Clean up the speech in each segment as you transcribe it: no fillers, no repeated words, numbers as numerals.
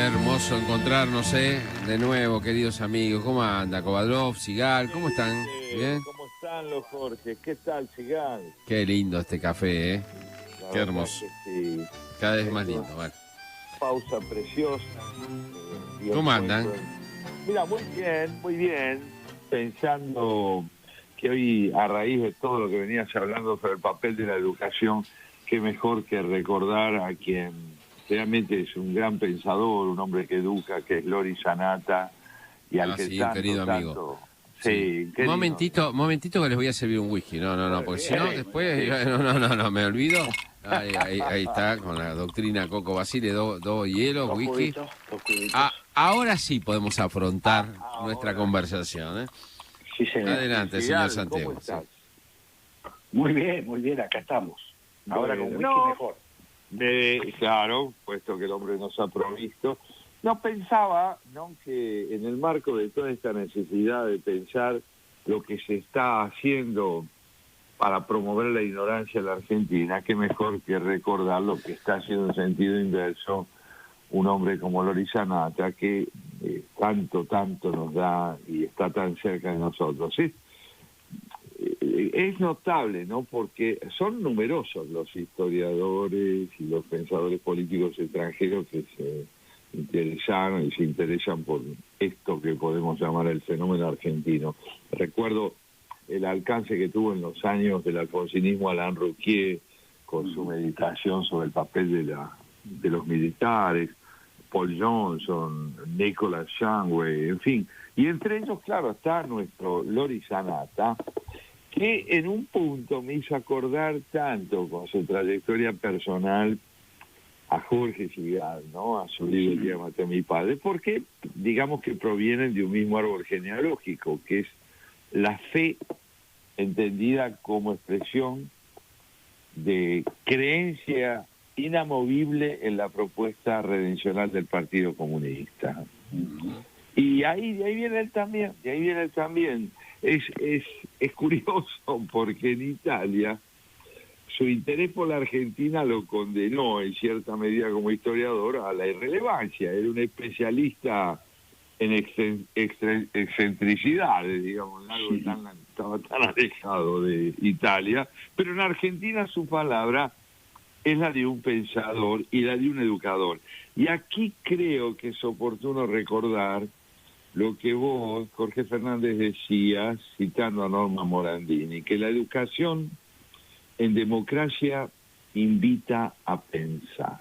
hermoso encontrarnos, de nuevo, queridos amigos. ¿Cómo anda, Kovadlov, Sigal? ¿Cómo están? ¿Bien? ¿Cómo están los Jorge? ¿Qué tal, Sigal? Qué lindo este café, La Qué verdad hermoso. que sí. Cada vez Es más una lindo, bueno. pausa preciosa. Y ¿Cómo andan? Mira, muy bien. Pensando que hoy, a raíz de todo lo que venías hablando sobre el papel de la educación, qué mejor que recordar a quien realmente es un gran pensador, un hombre que educa, que es Lori Sanata, y al que Sí, un querido amigo. tanto... Sí. Sí, querido. Momentito que les voy a servir un whisky. No, Muy porque si no, bien. después, Sí. no, me olvido. Ahí está, con la doctrina Coco Basile, dos hielos, Dos whisky. cubitos, dos cubitos. Ahora sí podemos afrontar nuestra Ahora conversación, Sí, señor. Adelante, señor Sigal, ¿cómo Santiago. Sí. estás? Muy bien, acá estamos. Ahora con Bueno, whisky mejor. claro, puesto que el hombre nos ha provisto. No pensaba, ¿no?, que en el marco de toda esta necesidad de pensar lo que se está haciendo para promover la ignorancia en la Argentina, qué mejor que recordar lo que está haciendo en sentido inverso un hombre como Lori Sanata, que tanto nos da y está tan cerca de nosotros. Es notable, ¿no?, porque son numerosos los historiadores y los pensadores políticos extranjeros que se interesaron y se interesan por esto que podemos llamar el fenómeno argentino. Recuerdo el alcance que tuvo en los años del alfonsinismo Alain Rouquier, con su meditación sobre el papel de los militares, Paul Johnson, Nicholas Shanway, en fin. Y entre ellos, claro, está nuestro Lori Sanata, que en un punto me hizo acordar tanto con su trayectoria personal a Jorge Sigal, ¿no?, a su libro El día que maté a mi padre, porque digamos que provienen de un mismo árbol genealógico, que es la fe entendida como expresión de creencia inamovible en la propuesta redencional del Partido Comunista. Y de ahí viene él también. Es curioso porque en Italia su interés por la Argentina lo condenó en cierta medida como historiador a la irrelevancia. Era un especialista en excentricidades, digamos, algo estaba tan alejado de Italia, pero en Argentina su palabra es la de un pensador y la de un educador. Y aquí creo que es oportuno recordar lo que vos, Jorge Fernández, decías, citando a Norma Morandini, que la educación en democracia invita a pensar.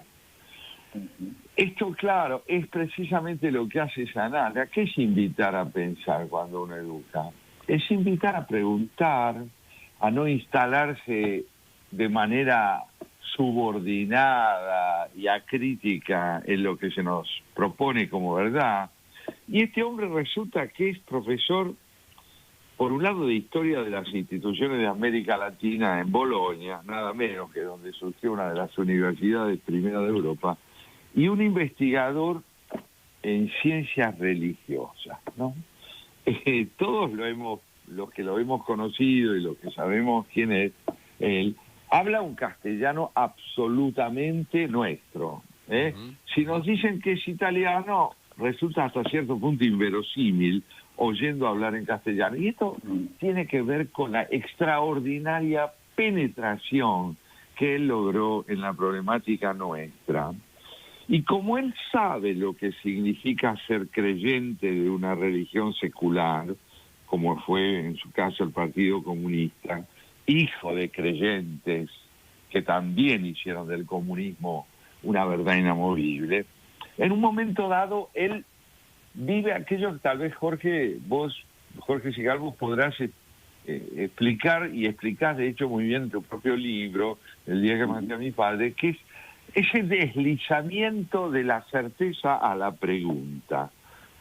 Esto, claro, es precisamente lo que hace Sanata. ¿Qué es invitar a pensar cuando uno educa? Es invitar a preguntar, a no instalarse de manera subordinada y acrítica en lo que se nos propone como verdad. Y este hombre resulta que es profesor, por un lado, de Historia de las Instituciones de América Latina en Bolonia, nada menos que donde surgió una de las universidades primeras de Europa, y un investigador en ciencias religiosas, ¿no? Todos los que lo hemos conocido y los que sabemos quién es él, habla un castellano absolutamente nuestro. Si nos dicen que es italiano, resulta hasta cierto punto inverosímil oyendo hablar en castellano. Y esto tiene que ver con la extraordinaria penetración que él logró en la problemática nuestra. Y como él sabe lo que significa ser creyente de una religión secular, como fue en su caso el Partido Comunista, hijo de creyentes que también hicieron del comunismo una verdad inamovible, en un momento dado él vive aquello que tal vez Jorge Sigal, vos podrás explicar, y explicás de hecho muy bien en tu propio libro, El día que maté a mi padre, que es ese deslizamiento de la certeza a la pregunta.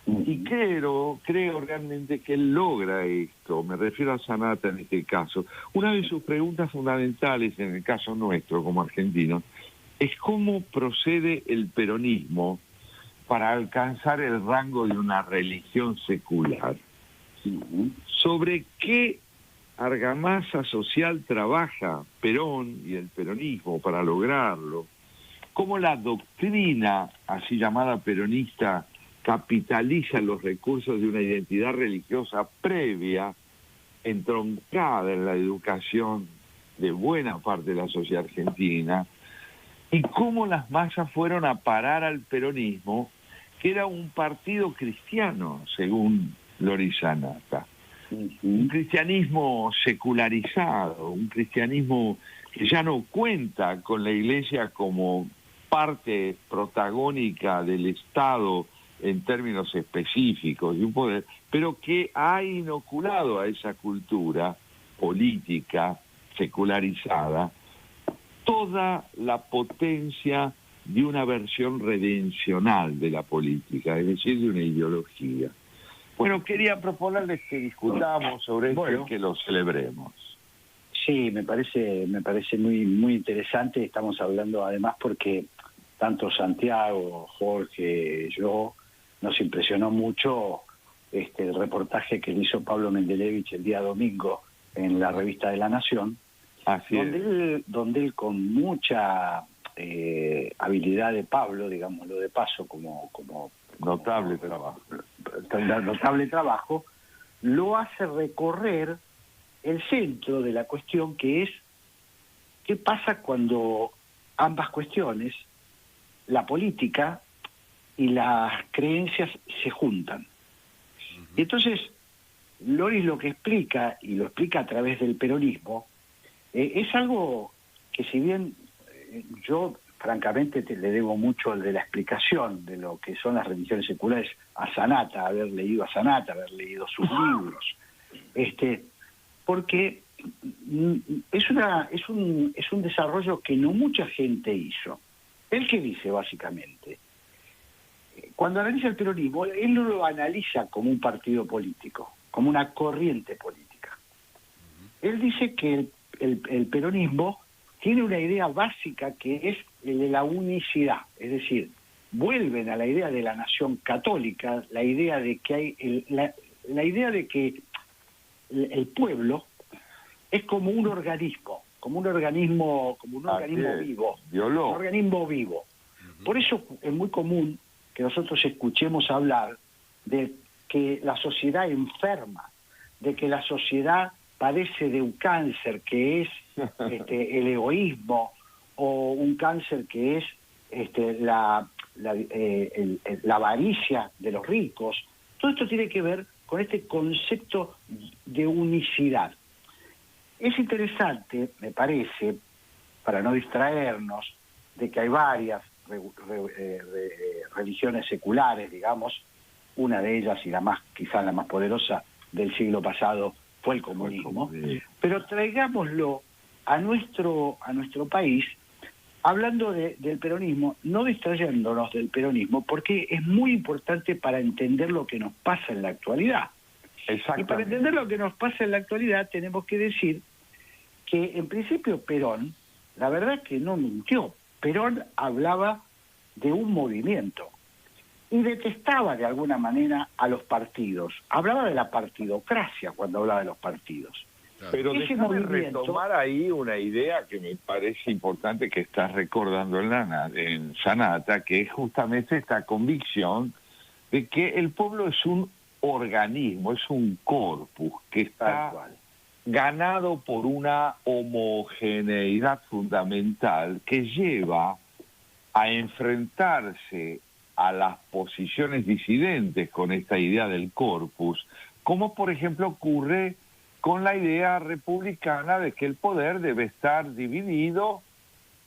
Y creo realmente que él logra esto, me refiero a Sanata en este caso. Una de sus preguntas fundamentales en el caso nuestro como argentinos es cómo procede el peronismo para alcanzar el rango de una religión secular. ¿Sobre qué argamasa social trabaja Perón y el peronismo para lograrlo? cómo la doctrina, así llamada peronista, capitaliza los recursos de una identidad religiosa previa, entroncada en la educación de buena parte de la sociedad argentina, y cómo las masas fueron a parar al peronismo, que era un partido cristiano, según Loris Sanata. Un cristianismo secularizado, un cristianismo que ya no cuenta con la Iglesia como parte protagónica del Estado en términos específicos, de un poder, pero que ha inoculado a esa cultura política secularizada toda la potencia de una versión redencional de la política, es decir, de una ideología. Bueno, quería proponerles que discutamos sobre esto y que lo celebremos. Sí, me parece muy interesante. Estamos hablando además porque tanto Santiago, Jorge, yo, nos impresionó mucho el reportaje que le hizo Pablo Mendelevich el día domingo en la revista de La Nación, donde él con mucha habilidad de Pablo, digámoslo de paso, como notable trabajo, lo hace recorrer el centro de la cuestión, que es qué pasa cuando ambas cuestiones, la política y las creencias, se juntan. Y entonces Loris lo que explica, y lo explica a través del peronismo, es algo que, si bien yo francamente le debo mucho el de la explicación de lo que son las religiones seculares a Sanata, haber leído sus libros, porque es un desarrollo que no mucha gente hizo. ¿Él qué dice básicamente? Cuando analiza el peronismo, él no lo analiza como un partido político, como una corriente política. Él dice que el peronismo tiene una idea básica, que es el de la unicidad, es decir, vuelven a la idea de la nación católica, la idea de que hay la idea de que el pueblo es como un organismo vivo, un organismo vivo. Por eso es muy común que nosotros escuchemos hablar de que la sociedad enferma, de que la sociedad padece de un cáncer que es el egoísmo, o un cáncer que es la avaricia de los ricos. Todo esto tiene que ver con este concepto de unicidad. Es interesante, me parece, para no distraernos, de que hay varias religiones seculares, digamos. Una de ellas, y quizás la más poderosa del siglo pasado, fue el comunismo. Pero traigámoslo a nuestro país, hablando del peronismo, no distrayéndonos del peronismo, porque es muy importante para entender lo que nos pasa en la actualidad. Y para entender lo que nos pasa en la actualidad, tenemos que decir que, en principio, Perón, la verdad es que no mintió. Perón hablaba de un movimiento y detestaba de alguna manera a los partidos. Hablaba de la partidocracia cuando hablaba de los partidos. Pero déjame retomar ahí una idea que me parece importante, que estás recordando en Sanata, que es justamente esta convicción de que el pueblo es un organismo, es un corpus que está ganado por una homogeneidad fundamental que lleva a enfrentarse a las posiciones disidentes con esta idea del corpus, como por ejemplo ocurre con la idea republicana de que el poder debe estar dividido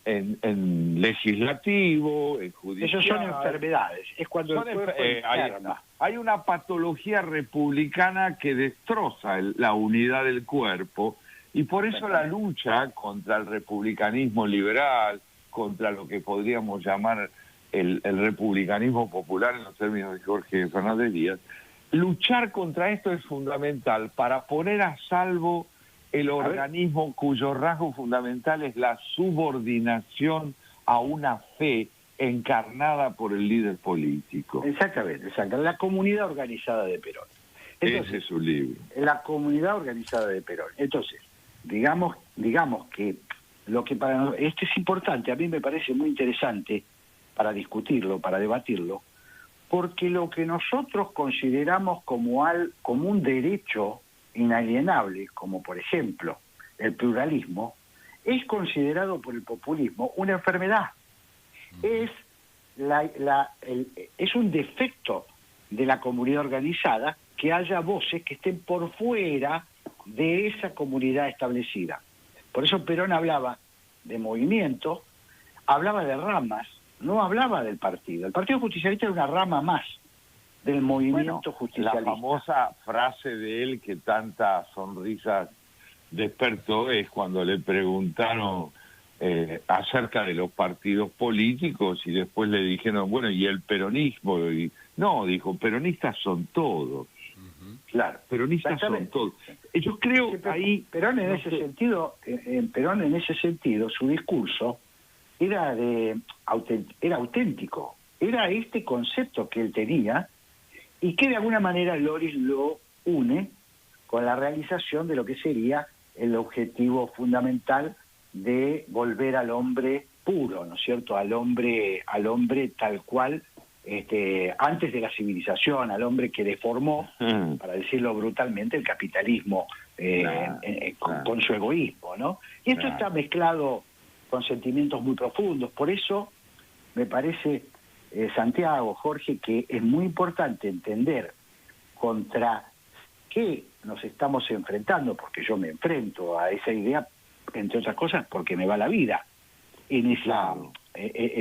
en legislativo, en judicial. Esas son enfermedades, es cuando hay una patología republicana que destroza la unidad del cuerpo, y por eso la lucha contra el republicanismo liberal, contra lo que podríamos llamar el republicanismo popular en los términos de Jorge Fernández Díaz, luchar contra esto es fundamental para poner a salvo el organismo cuyo rasgo fundamental es la subordinación a una fe encarnada por el líder político. Exactamente. La comunidad organizada de Perón. Entonces, ese es su libro. La comunidad organizada de Perón. Entonces, digamos que lo que para este es importante, a mí me parece muy interesante para discutirlo, para debatirlo, porque lo que nosotros consideramos como un derecho inalienable, como por ejemplo el pluralismo, es considerado por el populismo una enfermedad. Es es un defecto de la comunidad organizada que haya voces que estén por fuera de esa comunidad establecida. Por eso Perón hablaba de movimiento, hablaba de ramas, no hablaba del partido. El Partido Justicialista era una rama más del movimiento justicialista. La famosa frase de él que tantas sonrisas despertó es cuando le preguntaron acerca de los partidos políticos y después le dijeron, bueno, ¿y el peronismo? Y, no, dijo, peronistas son todos. Claro, peronistas son todos. Yo creo que ahí Perón en ese sentido, Perón en ese sentido, su discurso era auténtico, era este concepto que él tenía y que de alguna manera Loris lo une con la realización de lo que sería el objetivo fundamental de volver al hombre puro, ¿no es cierto? Al hombre tal cual, antes de la civilización, al hombre que deformó, para decirlo brutalmente, el capitalismo con su egoísmo, ¿no? Y esto está mezclado con sentimientos muy profundos. Por eso me parece, Santiago, Jorge, que es muy importante entender contra qué nos estamos enfrentando, porque yo me enfrento a esa idea, entre otras cosas, porque me va la vida en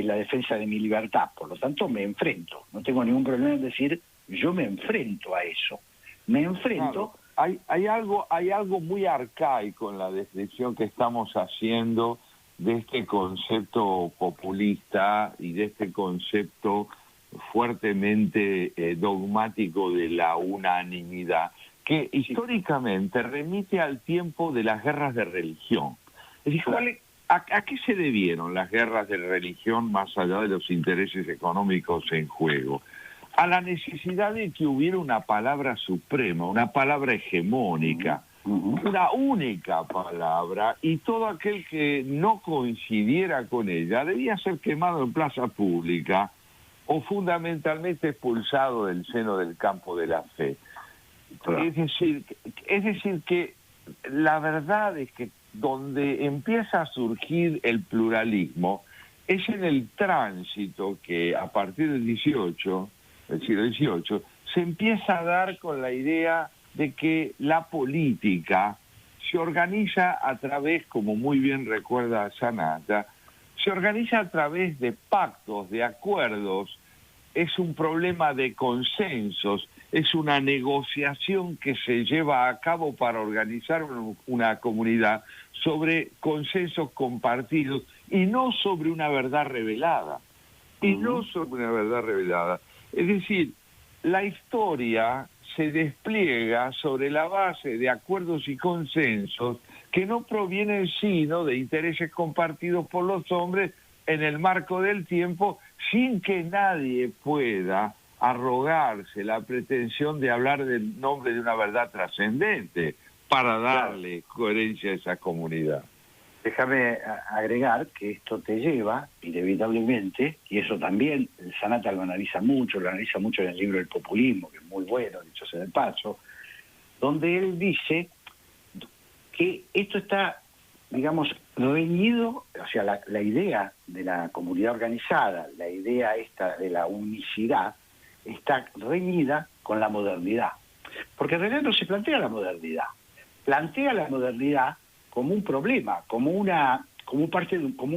la defensa de mi libertad. Por lo tanto, me enfrento. No tengo ningún problema en decir, yo me enfrento a eso. Me enfrento... Claro. Hay algo muy arcaico en la descripción que estamos haciendo de este concepto populista y de este concepto fuertemente dogmático de la unanimidad, que históricamente remite al tiempo de las guerras de religión. Es decir, ¿a qué se debieron las guerras de religión más allá de los intereses económicos en juego? A la necesidad de que hubiera una palabra suprema, una palabra hegemónica, una única palabra, y todo aquel que no coincidiera con ella debía ser quemado en plaza pública o fundamentalmente expulsado del seno del campo de la fe. Es decir que la verdad es que donde empieza a surgir el pluralismo es en el tránsito que a partir del siglo XVIII, se empieza a dar con la idea de que la política se organiza a través, como muy bien recuerda Sanata, se organiza a través de pactos, de acuerdos, es un problema de consensos, es una negociación que se lleva a cabo para organizar una comunidad sobre consensos compartidos y no sobre una verdad revelada. Es decir, la historia se despliega sobre la base de acuerdos y consensos que no provienen sino de intereses compartidos por los hombres en el marco del tiempo, sin que nadie pueda arrogarse la pretensión de hablar del nombre de una verdad trascendente para darle coherencia a esa comunidad. Déjame agregar que esto te lleva, inevitablemente, y eso también Sanata lo analiza mucho en el libro El populismo, que es muy bueno, dicho sea de paso, donde él dice que esto está, digamos, reñido, o sea, la idea de la comunidad organizada, la idea esta de la unicidad, está reñida con la modernidad. Porque en realidad no se plantea la modernidad. Plantea la modernidad como un problema, como un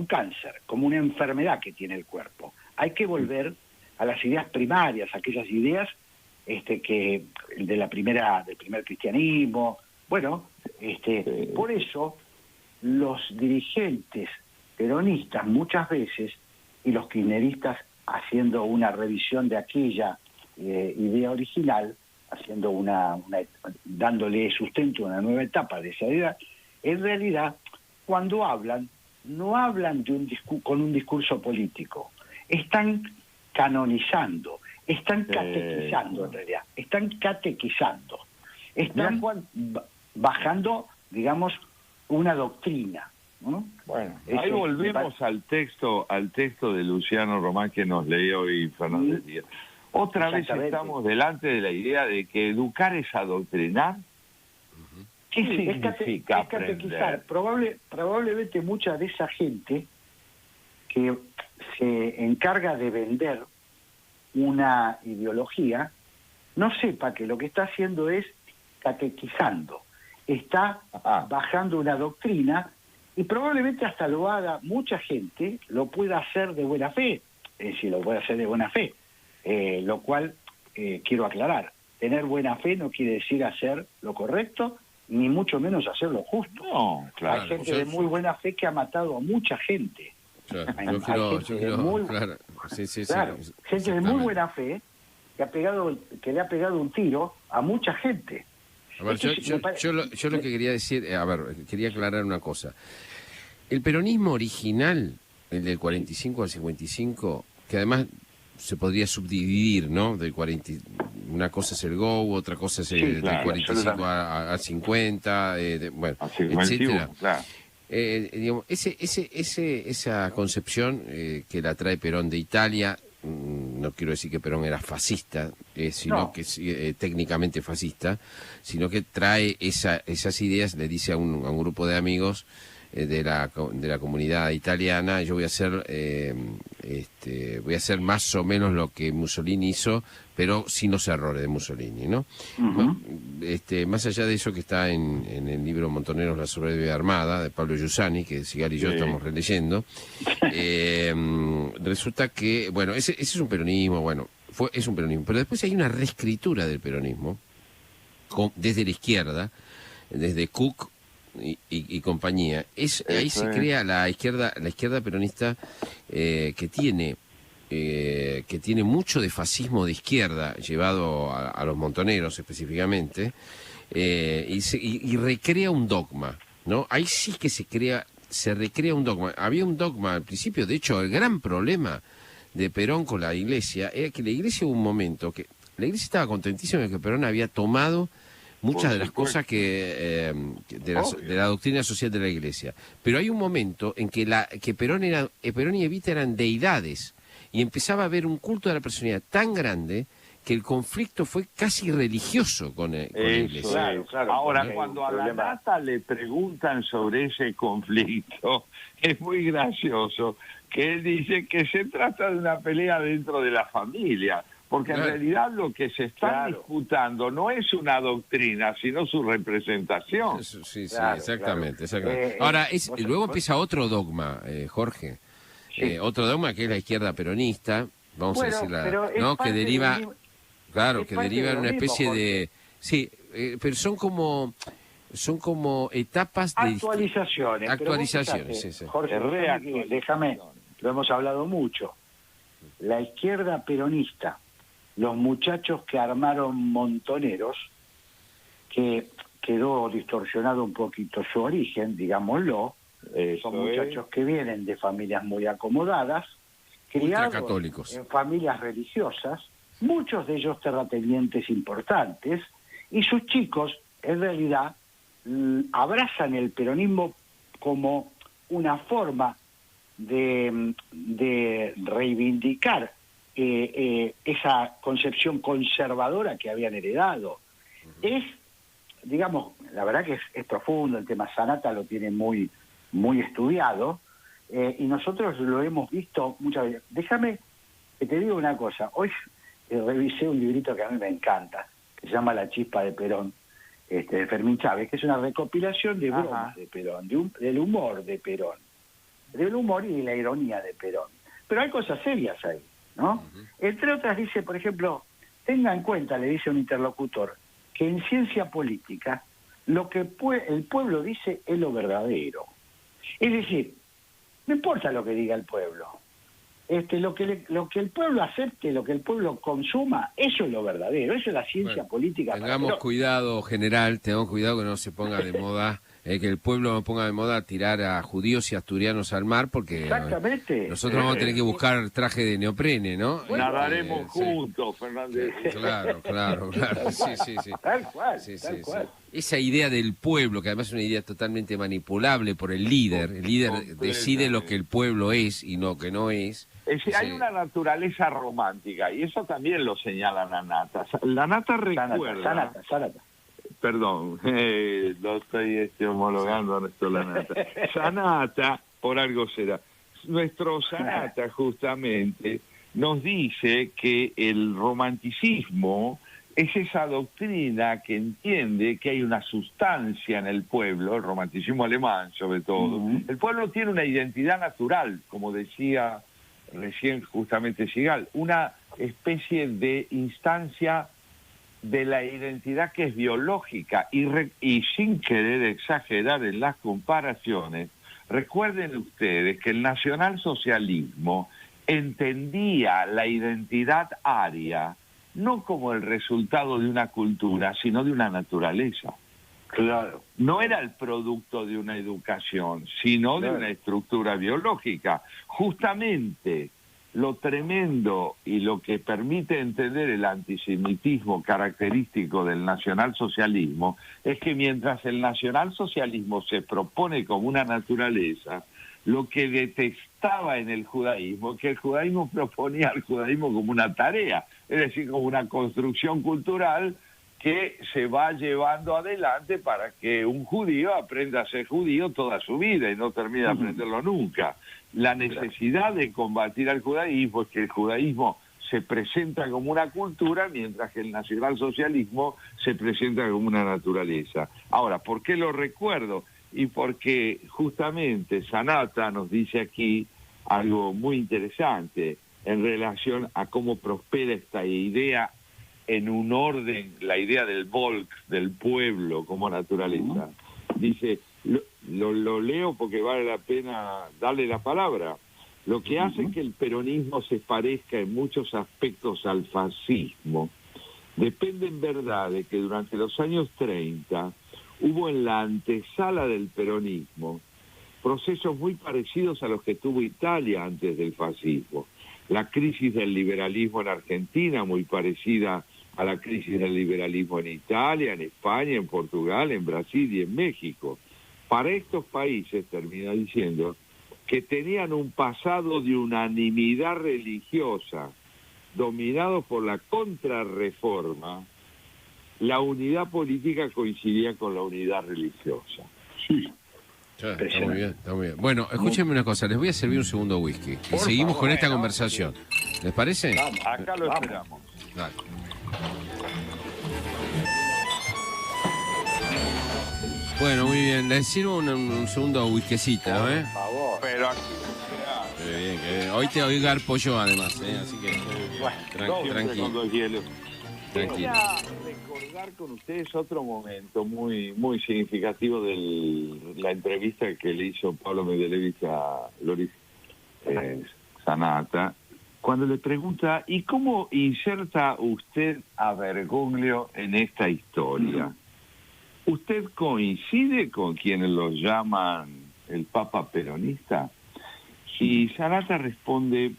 cáncer, como una enfermedad que tiene el cuerpo. Hay que volver a las ideas primarias, aquellas ideas que del primer cristianismo. Bueno, por eso los dirigentes peronistas muchas veces y los kirchneristas haciendo una revisión de aquella idea original, dándole sustento a una nueva etapa de esa idea, en realidad, cuando hablan, no hablan con un discurso político, están canonizando, están catequizando en realidad, están bajando, digamos, una doctrina, ¿no? Bueno, ahí volvemos al texto de Luciano Román que nos leía hoy Fernández Díaz. Otra vez estamos delante de la idea de que educar es adoctrinar. ¿Qué significa aprender? Probablemente mucha de esa gente que se encarga de vender una ideología no sepa que lo que está haciendo es catequizando, está bajando una doctrina y probablemente hasta lo haga mucha gente, lo pueda hacer de buena fe, es decir, lo puede hacer de buena fe, lo cual quiero aclarar, tener buena fe no quiere decir hacer lo correcto, ni mucho menos hacer lo justo. No, claro. Hay gente de muy buena fe que ha matado a mucha gente. Claro, gente de muy buena fe que le ha pegado un tiro a mucha gente. A ver, yo lo que quería decir, quería aclarar una cosa. El peronismo original, el del 45 al 55, que además se podría subdividir, ¿no? Del 40, una cosa es el GO, otra cosa es del 45 al 50, bueno, etcétera. Claro. Digamos, esa concepción que la trae Perón de Italia, no quiero decir que Perón era fascista, sino que técnicamente fascista, sino que trae esas ideas, le dice a un grupo de amigos de la comunidad italiana, yo voy a hacer más o menos lo que Mussolini hizo, pero sin los errores de Mussolini, ¿no? Más allá de eso que está en el libro Montoneros, la soberbia armada, de Pablo Giussani, que Sigal y yo estamos releyendo, resulta que, bueno, ese es un peronismo, es un peronismo, pero después hay una reescritura del peronismo, desde la izquierda, desde Cook y compañía. Ahí se crea la izquierda peronista que tiene mucho de fascismo de izquierda llevado a los montoneros específicamente, y recrea un dogma, ¿no? Ahí sí que se recrea un dogma. Había un dogma al principio, de hecho el gran problema de Perón con la Iglesia era que la Iglesia, hubo un momento que la Iglesia estaba contentísima de que Perón había tomado muchas de las cosas de la doctrina social de la Iglesia, pero hay un momento en que Perón y Evita eran deidades y empezaba a haber un culto de la personalidad tan grande que el conflicto fue casi religioso con la Iglesia. Claro. Ahora, cuando a la Nata le preguntan sobre ese conflicto, es muy gracioso que él dice que se trata de una pelea dentro de la familia. Porque en realidad lo que se está disputando no es una doctrina, sino su representación. Sí, exactamente. Ahora, luego empieza otro dogma, Jorge. Otro dogma que es la izquierda peronista, vamos a decirla, ¿no? Que deriva, en una especie de... Sí, pero son como etapas de... Actualizaciones. Jorge, déjame, lo hemos hablado mucho. La izquierda peronista, los muchachos que armaron Montoneros, que quedó distorsionado un poquito su origen, digámoslo, son muchachos que vienen de familias muy acomodadas, criados en familias religiosas, muchos de ellos terratenientes importantes, y sus chicos, en realidad, abrazan el peronismo como una forma de reivindicar esa concepción conservadora que habían heredado. Es, digamos, la verdad que es profundo, el tema Sanata lo tiene muy estudiado, y nosotros lo hemos visto muchas veces. Déjame que te diga una cosa. Hoy revisé un librito que a mí me encanta, que se llama La chispa de Perón, de Fermín Chávez, que es una recopilación de bromas de Perón, del humor de Perón, del humor y de la ironía de Perón. Pero hay cosas serias ahí, ¿no? Entre otras dice, por ejemplo, tenga en cuenta, le dice un interlocutor, que en ciencia política lo que el pueblo dice es lo verdadero. Es decir, no importa lo que diga el pueblo, lo que el pueblo acepte, lo que el pueblo consuma, eso es lo verdadero, eso es la ciencia política. Tengamos cuidado, general, tengamos cuidado que no se ponga de moda que el pueblo ponga de moda tirar a judíos y asturianos al mar, porque Exactamente. nosotros vamos a tener que buscar traje de neoprene, ¿no? Nadaremos Sí. juntos, Fernández. Claro. Sí. Tal cual, Sí. Esa idea del pueblo, que además es una idea totalmente manipulable por el líder decide lo que el pueblo es y no que no es. Es decir, hay una naturaleza romántica, y eso también lo señala la Nata. La Nata recuerda... Sanata. Perdón, lo estoy homologando a nuestro Lanata. Sanata, por algo será. Nuestro Sanata justamente nos dice que el romanticismo es esa doctrina que entiende que hay una sustancia en el pueblo, el romanticismo alemán sobre todo. El pueblo tiene una identidad natural, como decía recién justamente Sigal, una especie de instancia de la identidad que es biológica y sin querer exagerar en las comparaciones, recuerden ustedes que el nacionalsocialismo entendía la identidad aria no como el resultado de una cultura, sino de una naturaleza. Claro. No era el producto de una educación, sino de una estructura biológica. Justamente lo tremendo y lo que permite entender el antisemitismo característico del nacionalsocialismo es que mientras el nacionalsocialismo se propone como una naturaleza, lo que detestaba en el judaísmo es que el judaísmo proponía al judaísmo como una tarea, es decir, como una construcción cultural que se va llevando adelante para que un judío aprenda a ser judío toda su vida y no termine de aprenderlo nunca. La necesidad de combatir al judaísmo es que el judaísmo se presenta como una cultura, mientras que el nacionalsocialismo se presenta como una naturaleza. Ahora, ¿por qué lo recuerdo? Y porque justamente Sanata nos dice aquí algo muy interesante en relación a cómo prospera esta idea en un orden, la idea del Volk, del pueblo como naturaleza. Dice, lo leo porque vale la pena darle la palabra. Lo que hace que el peronismo se parezca en muchos aspectos al fascismo depende en verdad de que durante los años 30 hubo en la antesala del peronismo procesos muy parecidos a los que tuvo Italia antes del fascismo. La crisis del liberalismo en Argentina, muy parecida a la crisis del liberalismo en Italia, en España, en Portugal, en Brasil y en México. Para estos países, termina diciendo, que tenían un pasado de unanimidad religiosa, dominados por la contrarreforma, la unidad política coincidía con la unidad religiosa. Sí. Está muy bien. Bueno, escúchenme una cosa, les voy a servir un segundo whisky y seguimos con esta conversación. ¿Les parece? Vamos, acá lo esperamos. Dale. Bueno, muy bien, les sirvo un segundo whiskycito, ¿eh? Por favor. Pero aquí Qué bien. Hoy te voy a dar pollo además, así que tranquilo. Voy a recordar con ustedes otro momento muy significativo de la entrevista que le hizo Pablo Medelevich a Loris Sanata, cuando le pregunta, ¿y cómo inserta usted a Bergoglio en esta historia? ¿Usted coincide con quienes lo llaman el Papa peronista? Y Sanata responde,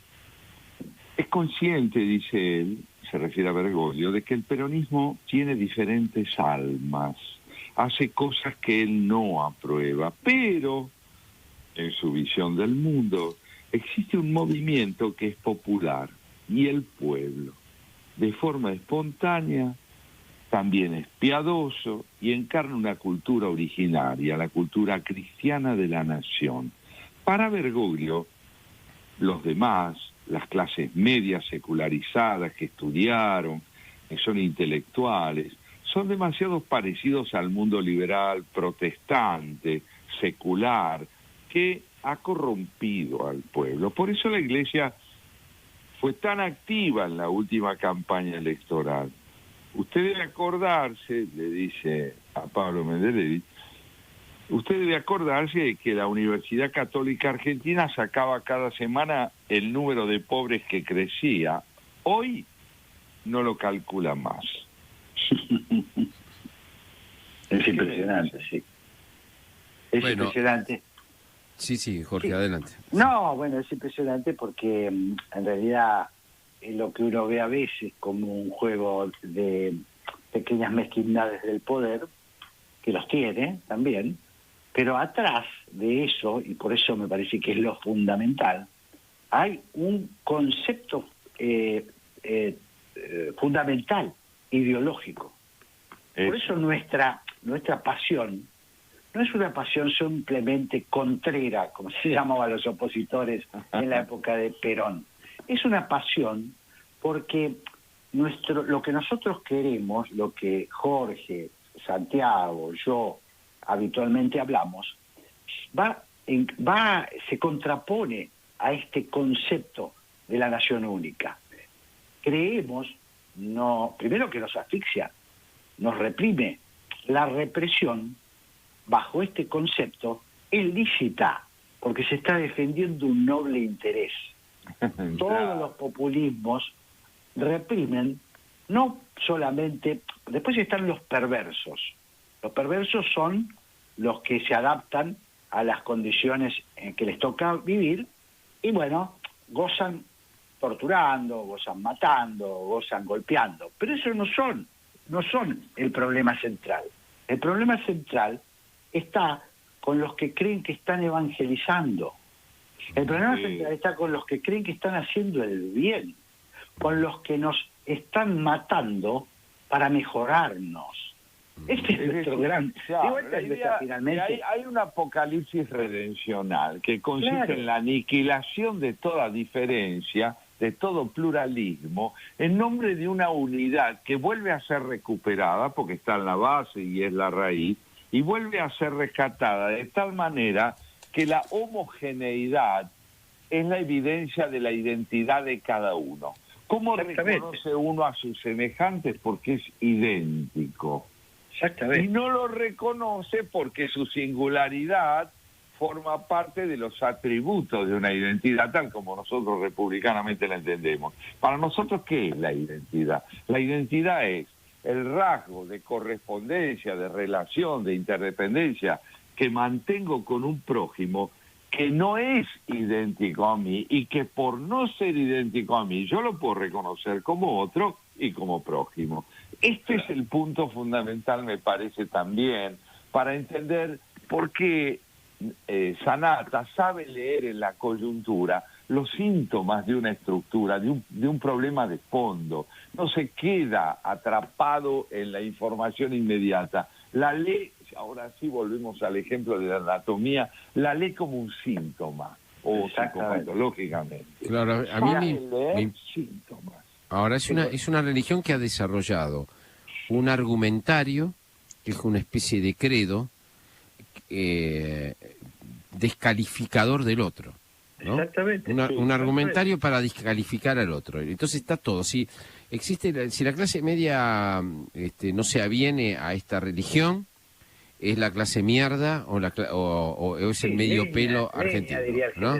es consciente, dice él, se refiere a Bergoglio, de que el peronismo tiene diferentes almas, hace cosas que él no aprueba, pero en su visión del mundo existe un movimiento que es popular y el pueblo, de forma espontánea, también es piadoso y encarna una cultura originaria, la cultura cristiana de la nación. Para Bergoglio, los demás, las clases medias secularizadas que estudiaron, que son intelectuales, son demasiado parecidos al mundo liberal, protestante, secular, que ha corrompido al pueblo. Por eso la Iglesia fue tan activa en la última campaña electoral. Usted debe acordarse, le dice a Pablo Medelevich, usted debe acordarse de que la Universidad Católica Argentina sacaba cada semana el número de pobres que crecía. Hoy no lo calcula más. Es impresionante, sí. Es Bueno, impresionante. sí, Jorge, Sí. adelante. No, bueno, es impresionante porque en realidad lo que uno ve a veces como un juego de pequeñas mezquindades del poder, que los tiene también, pero atrás de eso, y por eso me parece que es lo fundamental, hay un concepto fundamental, ideológico. Por eso nuestra pasión no es una pasión simplemente contrera, como se llamaba a los opositores en la época de Perón. Es una pasión porque lo que nosotros queremos, lo que Jorge, Santiago, yo habitualmente hablamos, se contrapone a este concepto de la nación única. Creemos, primero que nos asfixia, nos reprime. La represión, bajo este concepto, es lícita, porque se está defendiendo un noble interés. Todos los populismos reprimen, no solamente... Después están los perversos. Los perversos son los que se adaptan a las condiciones en que les toca vivir y, bueno, gozan torturando, gozan matando, gozan golpeando. Pero eso no son el problema central. El problema central está con los que creen que están evangelizando. El problema central está con los que creen que están haciendo el bien, con los que nos están matando para mejorarnos. Este es nuestro gran... finalmente hay un apocalipsis redencional que consiste en la aniquilación de toda diferencia, de todo pluralismo, en nombre de una unidad que vuelve a ser recuperada, porque está en la base y es la raíz, y vuelve a ser rescatada de tal manera que la homogeneidad es la evidencia de la identidad de cada uno. ¿Cómo reconoce uno a sus semejantes? Porque es idéntico. Exactamente. Y no lo reconoce porque su singularidad forma parte de los atributos de una identidad, tal como nosotros republicanamente la entendemos. Para nosotros, ¿qué es la identidad? La identidad es el rasgo de correspondencia, de relación, de interdependencia que mantengo con un prójimo que no es idéntico a mí y que por no ser idéntico a mí yo lo puedo reconocer como otro y como prójimo. Este es el punto fundamental, me parece también, para entender por qué Sanatta sabe leer en la coyuntura los síntomas de una estructura, de un problema de fondo. No se queda atrapado en la información inmediata. La lee, ahora sí volvemos al ejemplo de la anatomía, la lee como un síntoma, o psicopatológicamente. Claro, a mí síntomas. Ahora es una religión que ha desarrollado un argumentario, que es una especie de credo, descalificador del otro, ¿no? Exactamente. Un argumentario para descalificar al otro. Entonces está todo. Si la clase media no se aviene a esta religión, es la clase mierda o es el medio pelo argentino, ¿no?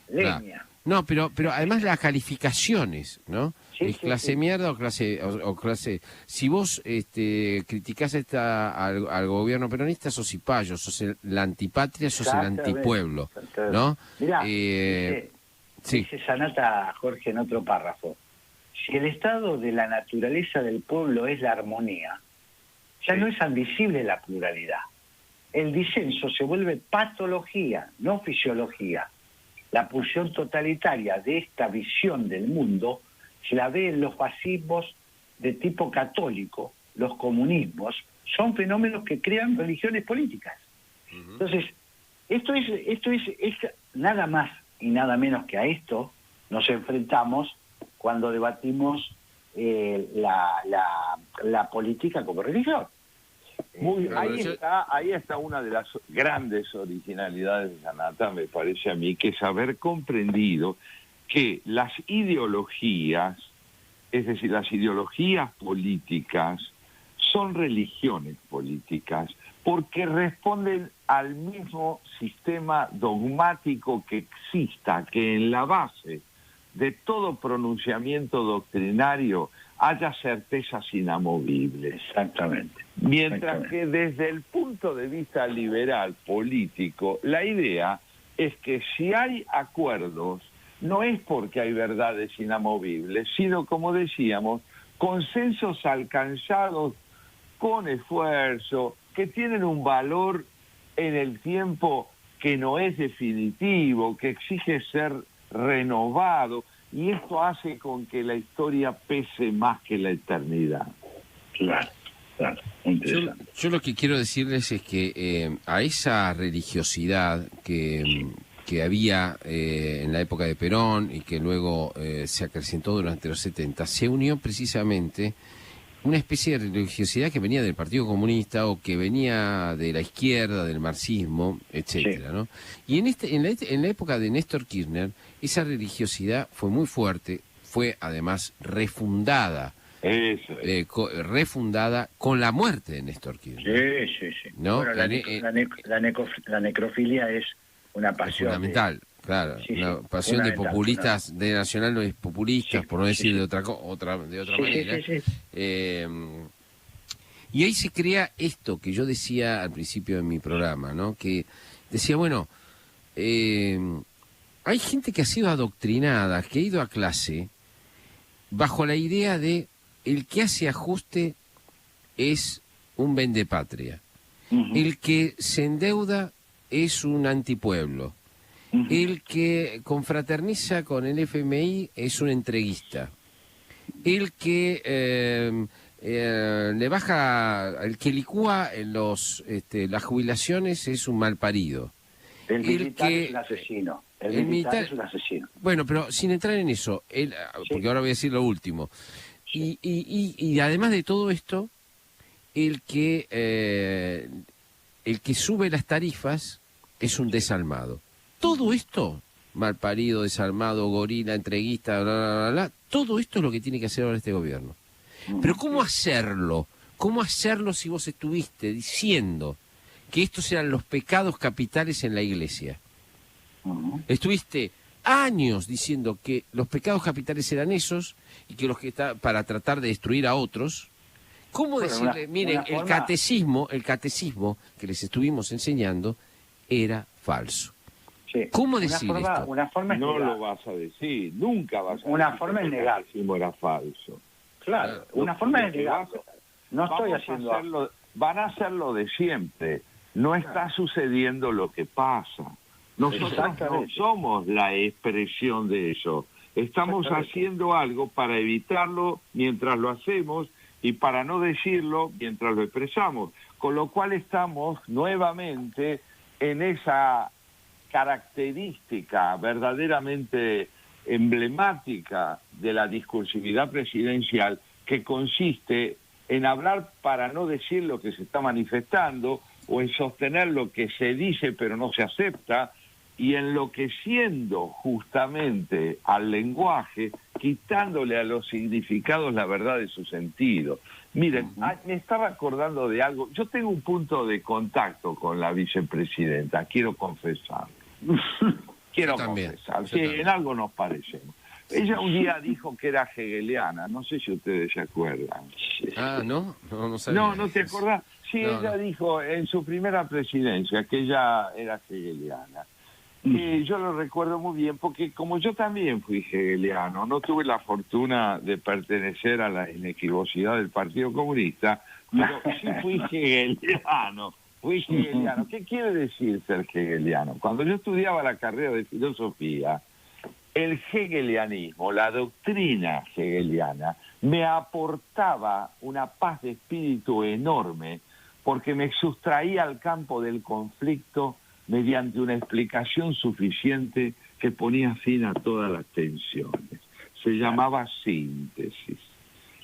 Leña. No, pero además las calificaciones, ¿no? Es clase mierda o clase... Si vos criticás al gobierno peronista, sos cipayo, sos la antipatria, sos el antipueblo, ¿no? Mirá, dice Sanatta, Jorge, en otro párrafo, si el estado de la naturaleza del pueblo es la armonía, ya no es admisible la pluralidad. El disenso se vuelve patología, no fisiología. La pulsión totalitaria de esta visión del mundo se la ve en los fascismos de tipo católico, los comunismos, son fenómenos que crean religiones políticas. Entonces, esto es nada más y nada menos que a esto nos enfrentamos cuando debatimos la política como religión. Ahí está una de las grandes originalidades de Sanatta, me parece a mí, que es haber comprendido que las ideologías, es decir, las ideologías políticas, son religiones políticas, porque responden al mismo sistema dogmático que exista, que en la base de todo pronunciamiento doctrinario haya certezas inamovibles. Exactamente. Mientras que desde el punto de vista liberal político, la idea es que si hay acuerdos, no es porque hay verdades inamovibles, sino, como decíamos, consensos alcanzados con esfuerzo, que tienen un valor en el tiempo que no es definitivo, que exige ser renovado, y esto hace con que la historia pese más que la eternidad. Claro, claro. Yo lo que quiero decirles es que a esa religiosidad que había en la época de Perón y que luego se acrecentó durante los 70, se unió precisamente una especie de religiosidad que venía del Partido Comunista o que venía de la izquierda, del marxismo, etcétera, Sí. ¿no? Y en la época de Néstor Kirchner, esa religiosidad fue muy fuerte, fue además refundada. Eso es. Refundada con la muerte de Néstor Kirchner. Sí. ¿No? Bueno, la necrofilia es una pasión. Es fundamental, claro. Una pasión de populistas, de nacionales populistas, por no decir de otra manera. Y ahí se crea esto que yo decía al principio de mi programa, ¿no? Que decía, bueno, hay gente que ha sido adoctrinada, que ha ido a clase bajo la idea de el que hace ajuste es un vendepatria. El que se endeuda es un antipueblo. El que confraterniza con el FMI es un entreguista. El que le baja, el que licúa las jubilaciones es un malparido. El militar es un asesino. El militar es un asesino. Bueno, pero sin entrar en eso, porque ahora voy a decir lo último. Y además de todo esto, el que sube las tarifas es un desalmado. Todo esto, malparido, desalmado, gorila, entreguista, bla, bla, bla, bla, todo esto es lo que tiene que hacer ahora este gobierno. Pero ¿cómo hacerlo? ¿Cómo hacerlo si vos estuviste diciendo que estos eran los pecados capitales en la Iglesia? Estuviste años diciendo que los pecados capitales eran esos y que los que está para tratar de destruir a otros. ¿Cómo decirle, miren, el catecismo que les estuvimos enseñando era falso? Sí. ¿Cómo decir esto? Una forma es no negar. lo vas a decir, nunca vas a decir. Una forma es negar. Que era falso. Claro, una forma es negar. No estoy haciendo... Van a hacer lo de siempre. No está sucediendo lo que pasa. Nosotros no somos la expresión de eso. Estamos haciendo algo para evitarlo mientras lo hacemos y para no decirlo mientras lo expresamos. Con lo cual estamos nuevamente en esa característica verdaderamente emblemática de la discursividad presidencial, que consiste en hablar para no decir lo que se está manifestando o en sostener lo que se dice pero no se acepta, y enloqueciendo justamente al lenguaje, quitándole a los significados la verdad de su sentido. Miren, me estaba acordando de algo. Yo tengo un punto de contacto con la vicepresidenta, quiero confesar. Quiero confesar, sí, en algo nos parecemos. Ella un día dijo que era hegeliana, no sé si ustedes se acuerdan. Ah, ¿no? No sabía. No, ¿no te acordás? Sí, ella dijo en su primera presidencia que ella era hegeliana. Yo lo recuerdo muy bien porque como yo también fui hegeliano, no tuve la fortuna de pertenecer a la inequivocidad del Partido Comunista, pero sí fui hegeliano. ¿Qué quiere decir ser hegeliano? Cuando yo estudiaba la carrera de filosofía, el hegelianismo, la doctrina hegeliana, me aportaba una paz de espíritu enorme porque me sustraía al campo del conflicto mediante una explicación suficiente que ponía fin a todas las tensiones. Se llamaba síntesis.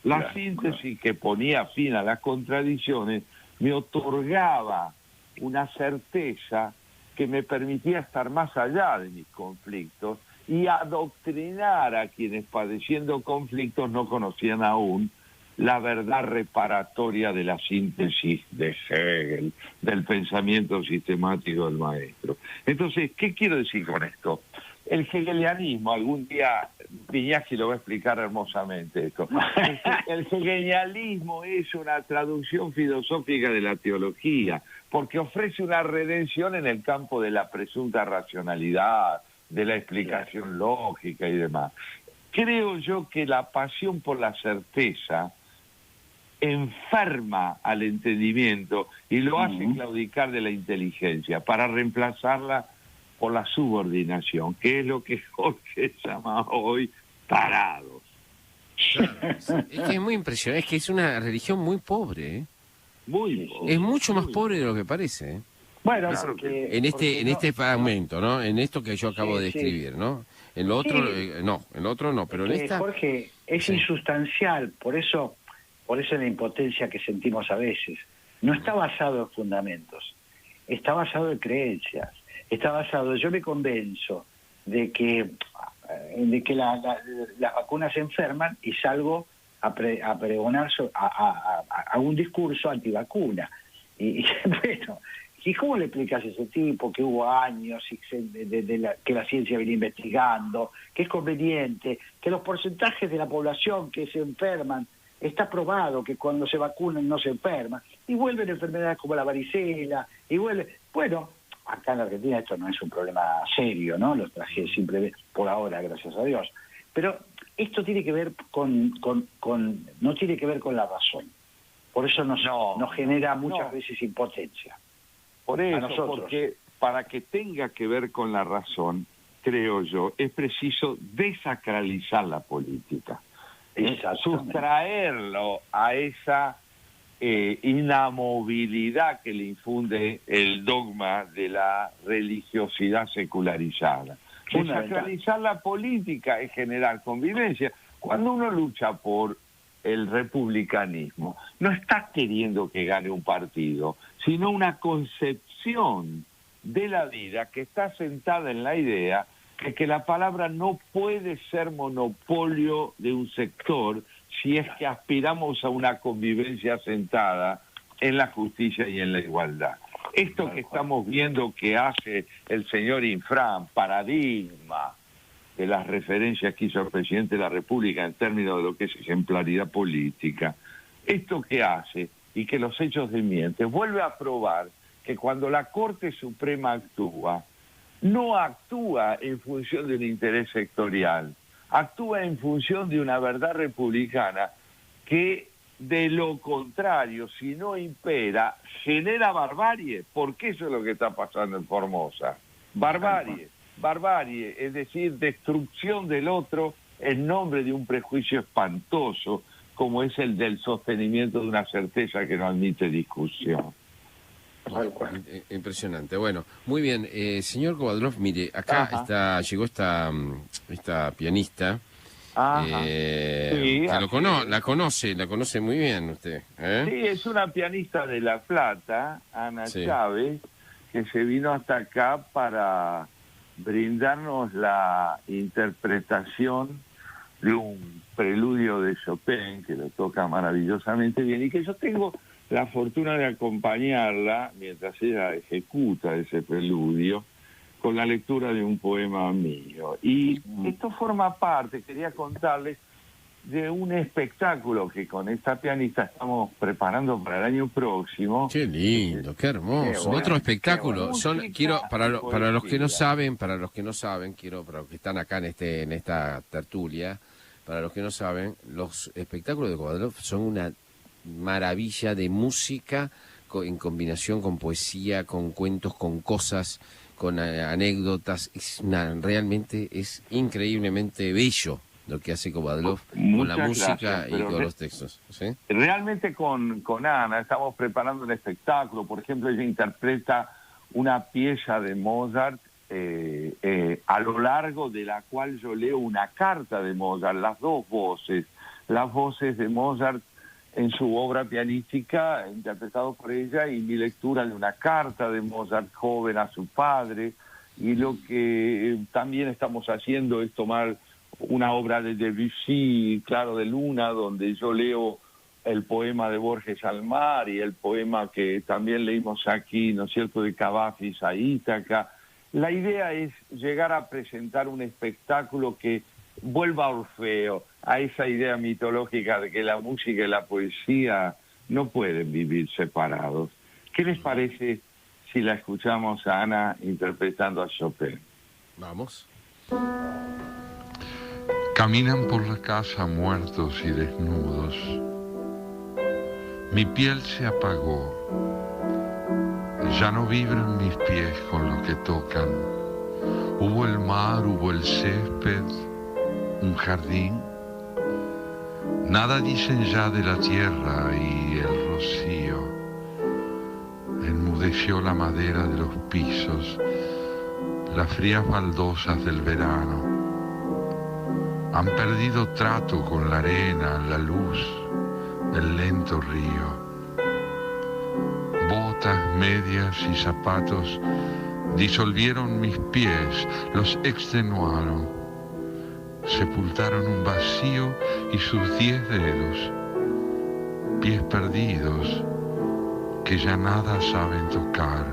La síntesis que ponía fin a las contradicciones me otorgaba una certeza que me permitía estar más allá de mis conflictos y adoctrinar a quienes padeciendo conflictos no conocían aún la verdad reparatoria de la síntesis de Hegel, del pensamiento sistemático del maestro. Entonces, ¿qué quiero decir con esto? El hegelianismo, algún día Piñaschi lo va a explicar hermosamente esto. El hegelianismo es una traducción filosófica de la teología, porque ofrece una redención en el campo de la presunta racionalidad, de la explicación lógica y demás. Creo yo que la pasión por la certeza enferma al entendimiento y lo hace claudicar de la inteligencia para reemplazarla por la subordinación, que es lo que Jorge llama hoy tarados. Claro, es que es muy impresionante, es que es una religión muy pobre, ¿eh? Muy pobre. Es mucho más pobre de lo que parece, ¿eh? Bueno, Claro, porque, En porque este fragmento, ¿no? En esto que yo acabo Sí, de sí. escribir, ¿no? En lo otro, Sí. no, en lo otro no, pero en esta... Jorge, es Sí. insustancial, por eso la impotencia que sentimos a veces. No está basado en fundamentos, está basado en creencias, está basado, yo me convenzo de que las vacunas enferman y salgo a pregonar a un discurso antivacuna. Y bueno, ¿y cómo le explicas a ese tipo que hubo años y que la ciencia viene investigando, que es conveniente, que los porcentajes de la población que se enferman, está probado que cuando se vacunan no se enferman, y vuelven enfermedades como la varicela, y vuelven... Bueno, acá en la Argentina esto no es un problema serio, ¿no? Lo traje simplemente por ahora, gracias a Dios. Pero esto tiene que ver no tiene que ver con la razón. Por eso nos genera muchas veces impotencia. Por eso, nosotros. porque para que tenga que ver con la razón, creo yo, es preciso desacralizar la política. Sustraerlo a esa inamovilidad que le infunde el dogma de la religiosidad secularizada. Desacralizar la política es generar convivencia. Cuando uno lucha por el republicanismo, no está queriendo que gane un partido, sino una concepción de la vida que está sentada en la idea de que la palabra no puede ser monopolio de un sector si es que aspiramos a una convivencia sentada en la justicia y en la igualdad. Esto que estamos viendo que hace el señor Infran, paradigma de las referencias que hizo el presidente de la República en términos de lo que es ejemplaridad política, esto que hace y que los hechos desmienten, vuelve a probar que cuando la Corte Suprema actúa, no actúa en función de un interés sectorial, actúa en función de una verdad republicana que, de lo contrario, si no impera, genera barbarie, porque eso es lo que está pasando en Formosa. Barbarie, es decir, destrucción del otro en nombre de un prejuicio espantoso, como es el del sostenimiento de una certeza que no admite discusión. Impresionante. Bueno, muy bien. Señor Kovadlov, mire, acá llegó esta pianista. Que la conoce muy bien usted. Sí, es una pianista de La Plata, Ana Chávez, que se vino hasta acá para brindarnos la interpretación de un preludio de Chopin, que lo toca maravillosamente bien, y que yo tengo la fortuna de acompañarla mientras ella ejecuta ese preludio con la lectura de un poema mío. Y esto forma parte, quería contarles, de un espectáculo que con esta pianista estamos preparando para el año próximo. Qué lindo, qué hermoso. Qué bueno, Otro espectáculo. Música Para los que no poesía. saben, para los que están acá en esta tertulia, para los que no saben, los espectáculos de Kovadlov son una maravilla de música en combinación con poesía, con cuentos, con cosas, con anécdotas. Realmente es increíblemente bello lo que hace Kovadlov con la música y con los textos. ¿Sí? Realmente con Ana estamos preparando un espectáculo. Por ejemplo, ella interpreta una pieza de Mozart a lo largo de la cual yo leo una carta de Mozart, las voces de Mozart en su obra pianística, interpretado por ella, y mi lectura de una carta de Mozart joven a su padre. Y lo que también estamos haciendo es tomar una obra de Debussy, Claro de Luna, donde yo leo el poema de Borges al mar y el poema que también leímos aquí, ¿no es cierto?, de Cavafis a Ítaca. La idea es llegar a presentar un espectáculo que vuelva a Orfeo, a esa idea mitológica de que la música y la poesía no pueden vivir separados. ¿Qué les parece si la escuchamos a Ana interpretando a Chopin? Vamos. Caminan por la casa muertos y desnudos. Mi piel se apagó. Ya no vibran mis pies con lo que tocan. Hubo el mar, hubo el césped, un jardín. Nada dicen ya de la tierra y el rocío. Enmudeció la madera de los pisos, las frías baldosas del verano. Han perdido trato con la arena, la luz, el lento río. Botas, medias y zapatos disolvieron mis pies, los extenuaron. Sepultaron un vacío y sus 10 dedos, pies perdidos que ya nada saben tocar.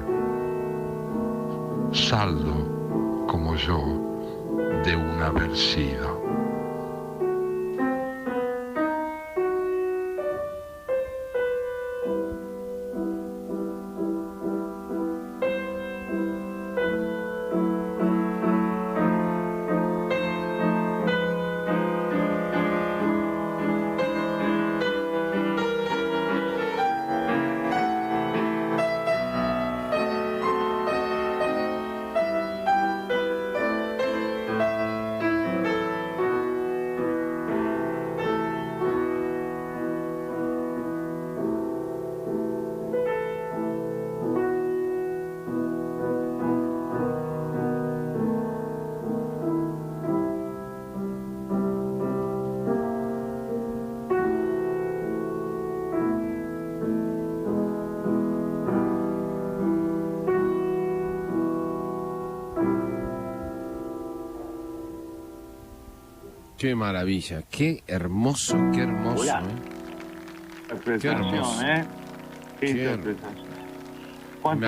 Saldo, como yo, de un haber sido. Qué maravilla, qué hermoso, qué hermoso. Interpretación, Qué hermoso. Qué Qué interpretación. ¿Cuánto